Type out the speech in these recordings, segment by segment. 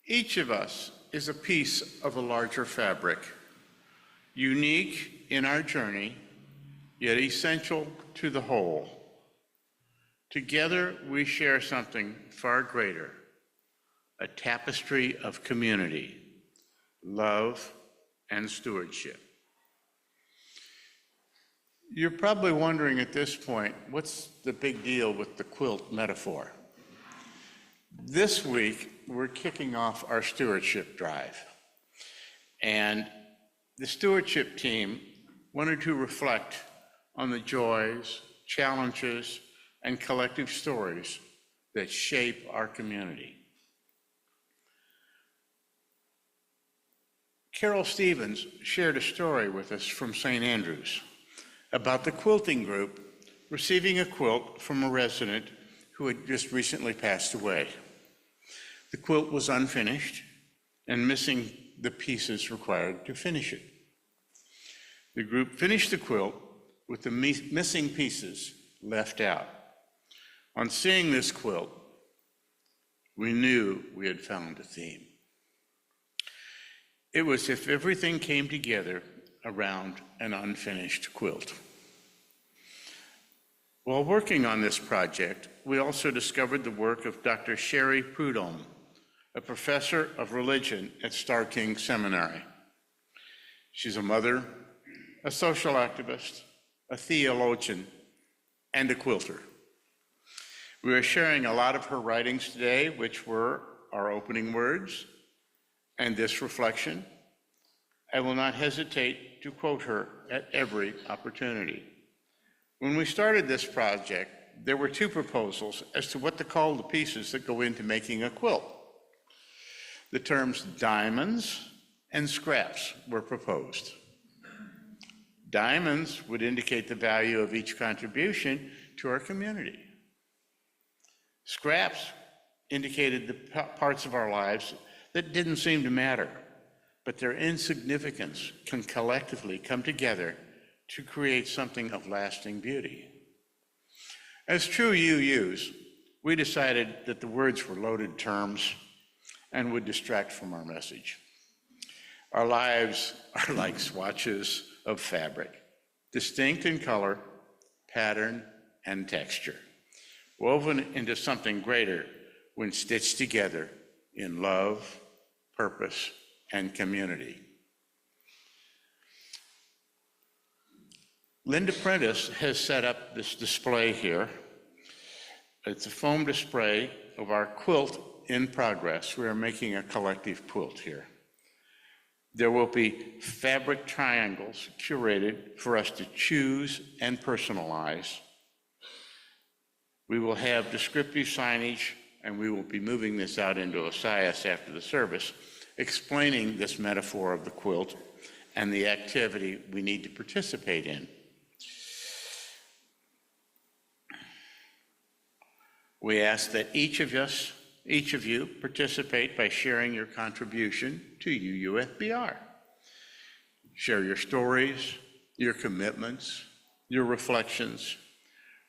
Each of us is a piece of a larger fabric, unique in our journey, yet essential to the whole. Together, we share something far greater, a tapestry of community, love, and stewardship. You're probably wondering at this point, what's the big deal with the quilt metaphor? This week, we're kicking off our stewardship drive. And the stewardship team wanted to reflect on the joys, challenges, and collective stories that shape our community. Carol Stevens shared a story with us from St. Andrews about the quilting group receiving a quilt from a resident who had just recently passed away. The quilt was unfinished and missing the pieces required to finish it. The group finished the quilt with the missing pieces left out. On seeing this quilt, we knew we had found a theme. It was as if everything came together around an unfinished quilt. While working on this project, we also discovered the work of Dr. Sherry Prudhomme, a professor of religion at Star King Seminary. She's a mother, a social activist, a theologian, and a quilter. We are sharing a lot of her writings today, which were our opening words and this reflection. I will not hesitate to quote her at every opportunity. When we started this project, there were two proposals as to what to call the pieces that go into making a quilt. The terms diamonds and scraps were proposed. Diamonds would indicate the value of each contribution to our community. Scraps indicated the parts of our lives that didn't seem to matter, but their insignificance can collectively come together to create something of lasting beauty. As true UUs, we decided that the words were loaded terms and would distract from our message. Our lives are like swatches of fabric, distinct in color, pattern, and texture, woven into something greater when stitched together in love, purpose, and community. Linda Prentice has set up this display here. It's a foam display of our quilt in progress. We are making a collective quilt here. There will be fabric triangles curated for us to choose and personalize. We will have descriptive signage, and we will be moving this out into Osias after the service, explaining this metaphor of the quilt and the activity we need to participate in. We ask that each of you participate by sharing your contribution to UUFBR. Share your stories, your commitments, your reflections.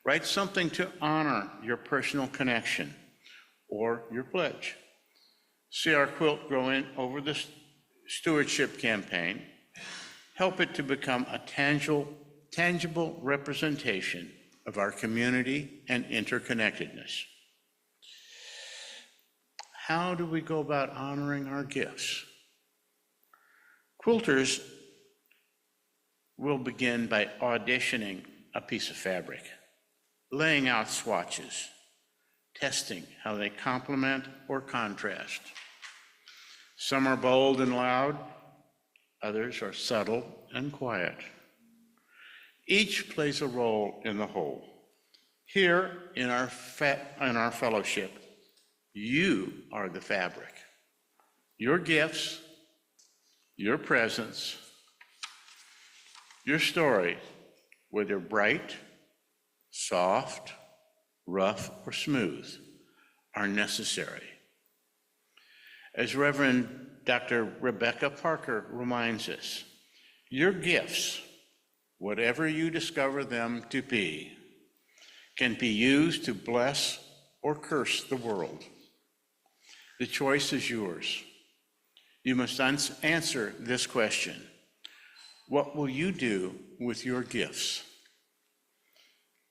Write something to honor your personal connection or your pledge. See our quilt grow in over the stewardship campaign. Help it to become a tangible representation of our community and interconnectedness. How do we go about honoring our gifts? Quilters will begin by auditioning a piece of fabric, laying out swatches, testing how they complement or contrast. Some are bold and loud, others are subtle and quiet. Each plays a role in the whole. Here in our fellowship, you are the fabric. Your gifts, your presence, your story, whether bright, soft, rough, or smooth, are necessary. As Reverend Dr. Rebecca Parker reminds us, your gifts, whatever you discover them to be, can be used to bless or curse the world. The choice is yours. You must answer this question. What will you do with your gifts?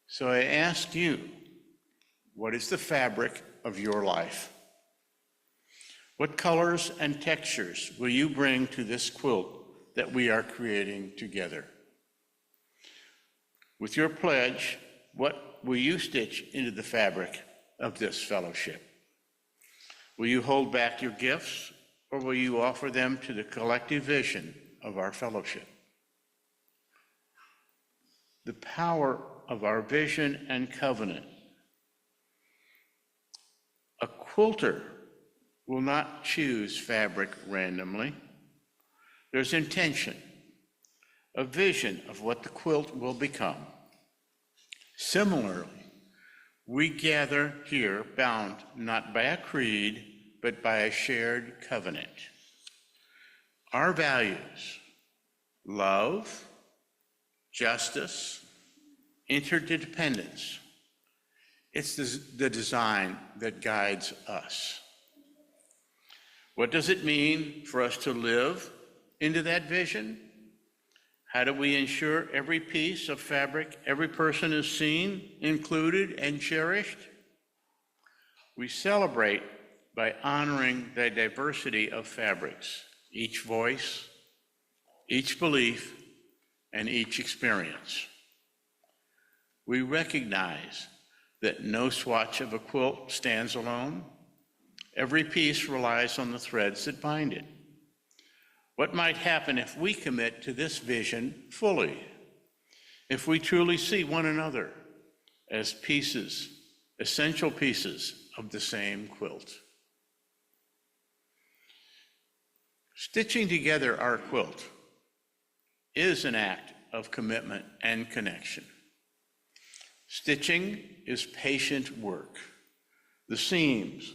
So I ask you, what is the fabric of your life? What colors and textures will you bring to this quilt that we are creating together? With your pledge, what will you stitch into the fabric of this fellowship? Will you hold back your gifts, or will you offer them to the collective vision of our fellowship? The power of our vision and covenant. A quilter will not choose fabric randomly. There's intention, a vision of what the quilt will become. Similarly, we gather here bound not by a creed, but by a shared covenant. Our values, love, justice, interdependence, it's the design that guides us. What does it mean for us to live into that vision? How do we ensure every piece of fabric, every person is seen, included, and cherished? We celebrate by honoring the diversity of fabrics, each voice, each belief, and each experience. We recognize that no swatch of a quilt stands alone. Every piece relies on the threads that bind it. What might happen if we commit to this vision fully? If we truly see one another as pieces, essential pieces of the same quilt? Stitching together our quilt is an act of commitment and connection. Stitching is patient work. The seams,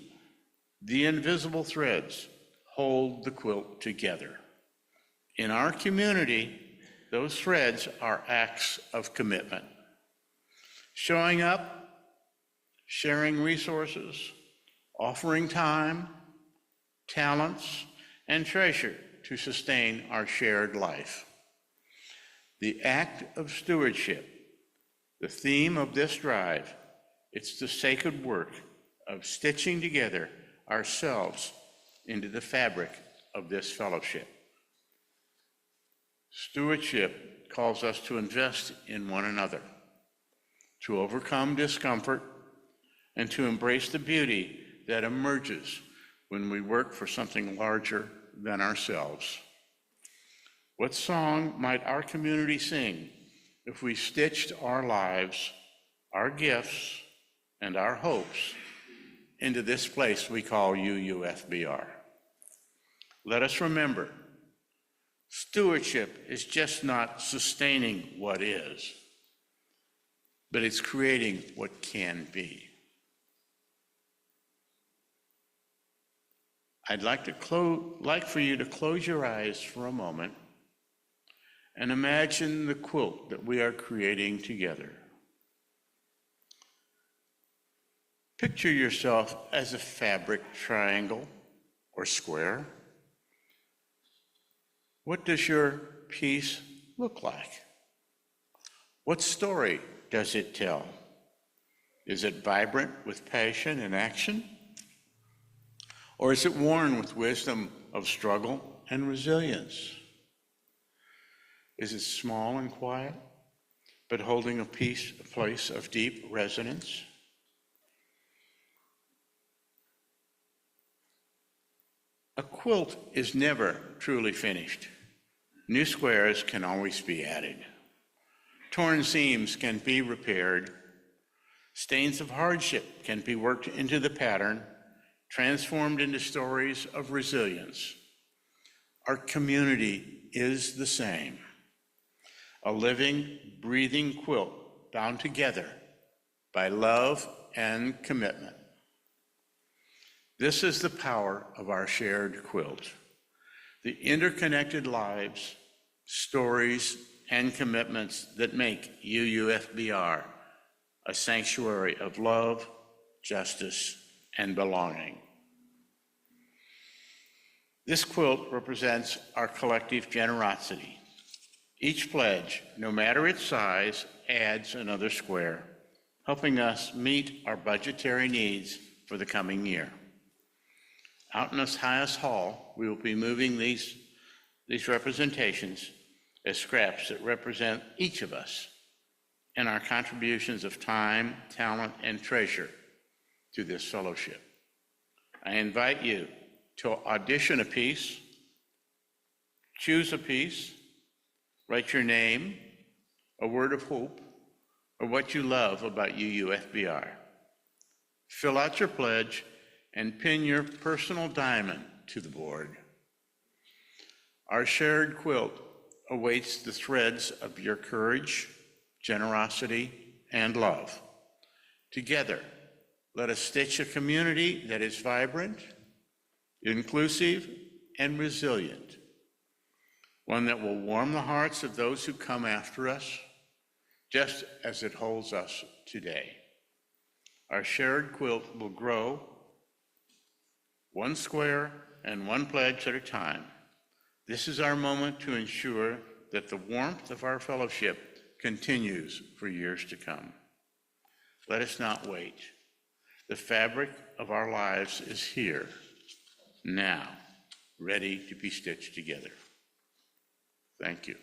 the invisible threads, hold the quilt together. In our community, those threads are acts of commitment. Showing up, sharing resources, offering time, talents, and treasure to sustain our shared life. The act of stewardship, the theme of this drive, it's the sacred work of stitching together ourselves into the fabric of this fellowship. Stewardship calls us to invest in one another, to overcome discomfort, and to embrace the beauty that emerges when we work for something larger than ourselves. What song might our community sing if we stitched our lives, our gifts, and our hopes into this place we call UUFBR? Let us remember, stewardship is just not sustaining what is, but it's creating what can be. I'd like for you to close your eyes for a moment and imagine the quilt that we are creating together. Picture yourself as a fabric triangle or square. What does your piece look like? What story does it tell? Is it vibrant with passion and action? Or is it worn with wisdom of struggle and resilience? Is it small and quiet, but holding a place of deep resonance? A quilt is never truly finished. New squares can always be added. Torn seams can be repaired. Stains of hardship can be worked into the pattern, transformed into stories of resilience. Our community is the same. A living, breathing quilt bound together by love and commitment. This is the power of our shared quilt. The interconnected lives, stories, and commitments that make UUFBR a sanctuary of love, justice, and belonging. This quilt represents our collective generosity. Each pledge, no matter its size, adds another square, helping us meet our budgetary needs for the coming year. Out in this highest hall, we will be moving these representations as scraps that represent each of us and our contributions of time, talent, and treasure to this fellowship. I invite you to audition a piece, choose a piece, write your name, a word of hope, or what you love about UUFBR. Fill out your pledge and pin your personal diamond to the board. Our shared quilt awaits the threads of your courage, generosity, and love. Together, let us stitch a community that is vibrant, inclusive, and resilient, one that will warm the hearts of those who come after us, just as it holds us today. Our shared quilt will grow one square and one pledge at a time. This is our moment to ensure that the warmth of our fellowship continues for years to come. Let us not wait. The fabric of our lives is here, now, ready to be stitched together. Thank you.